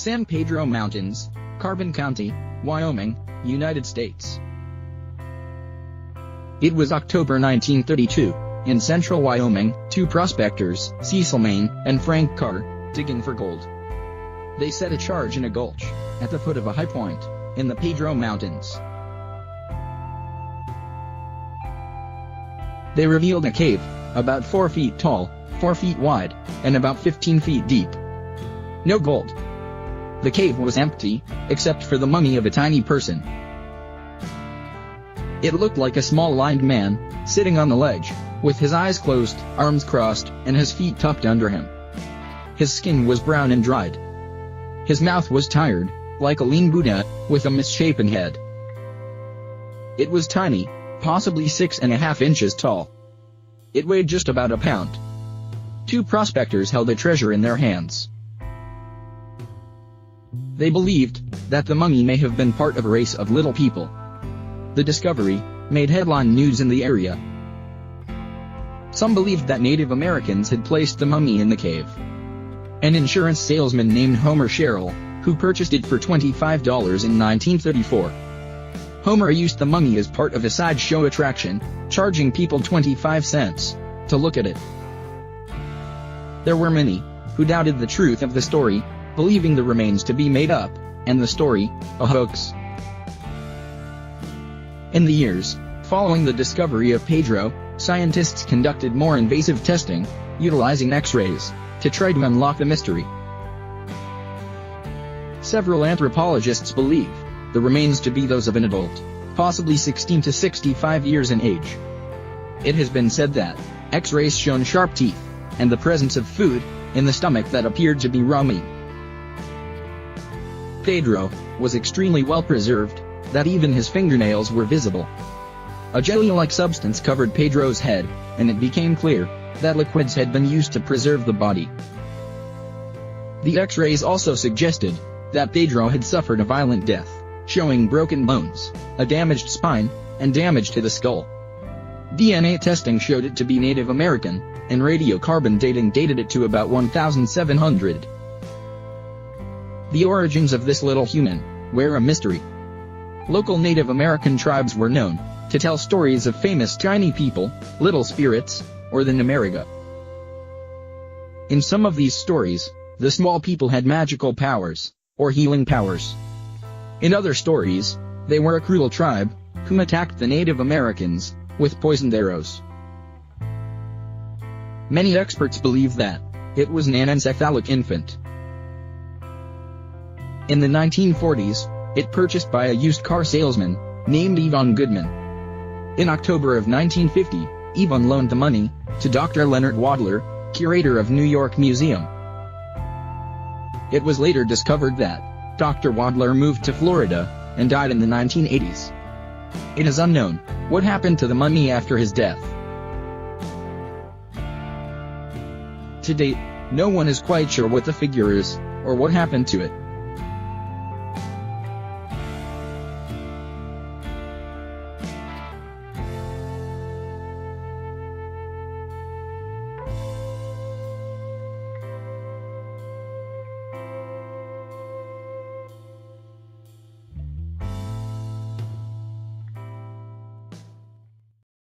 San Pedro Mountains, Carbon County, Wyoming, United States. It was October 1932, in central Wyoming, two prospectors, Cecil Mayne and Frank Carr, digging for gold. They set a charge in a gulch, at the foot of a high point, in the Pedro Mountains. They revealed a cave, about 4 feet tall, 4 feet wide, and about 15 feet deep. No gold. The cave was empty, except for the mummy of a tiny person. It looked like a small-lined man, sitting on the ledge, with his eyes closed, arms crossed, and his feet tucked under him. His skin was brown and dried. His mouth was tired, like a lean Buddha, with a misshapen head. It was tiny, possibly 6.5 inches tall. It weighed just about a pound. Two prospectors held the treasure in their hands. They believed that the mummy may have been part of a race of little people. The discovery made headline news in the area. Some believed that Native Americans had placed the mummy in the cave. An insurance salesman named Homer Sherrill, who purchased it for $25 in 1934. Homer used the mummy as part of a sideshow attraction, charging people 25 cents to look at it. There were many who doubted the truth of the story, believing the remains to be made up, and the story a hoax. In the years following the discovery of Pedro, scientists conducted more invasive testing, utilizing X-rays, to try to unlock the mystery. Several anthropologists believe the remains to be those of an adult, possibly 16 to 65 years in age. It has been said that X-rays shown sharp teeth, and the presence of food in the stomach that appeared to be raw meat. Pedro was extremely well preserved, that even his fingernails were visible. A jelly-like substance covered Pedro's head, and it became clear that liquids had been used to preserve the body. The X-rays also suggested that Pedro had suffered a violent death, showing broken bones, a damaged spine, and damage to the skull. DNA testing showed it to be Native American, and radiocarbon dating dated it to about 1700. The origins of this little human were a mystery. Local Native American tribes were known to tell stories of famous tiny people, little spirits, or the Namariga. In some of these stories, the small people had magical powers, or healing powers. In other stories, they were a cruel tribe, who attacked the Native Americans with poisoned arrows. Many experts believe that it was an anencephalic infant. In the 1940s, it purchased by a used car salesman named Yvonne Goodman. In October of 1950, Yvonne loaned the money to Dr. Leonard Wadler, curator of New York Museum. It was later discovered that Dr. Wadler moved to Florida and died in the 1980s. It is unknown what happened to the mummy after his death. To date, no one is quite sure what the figure is, or what happened to it.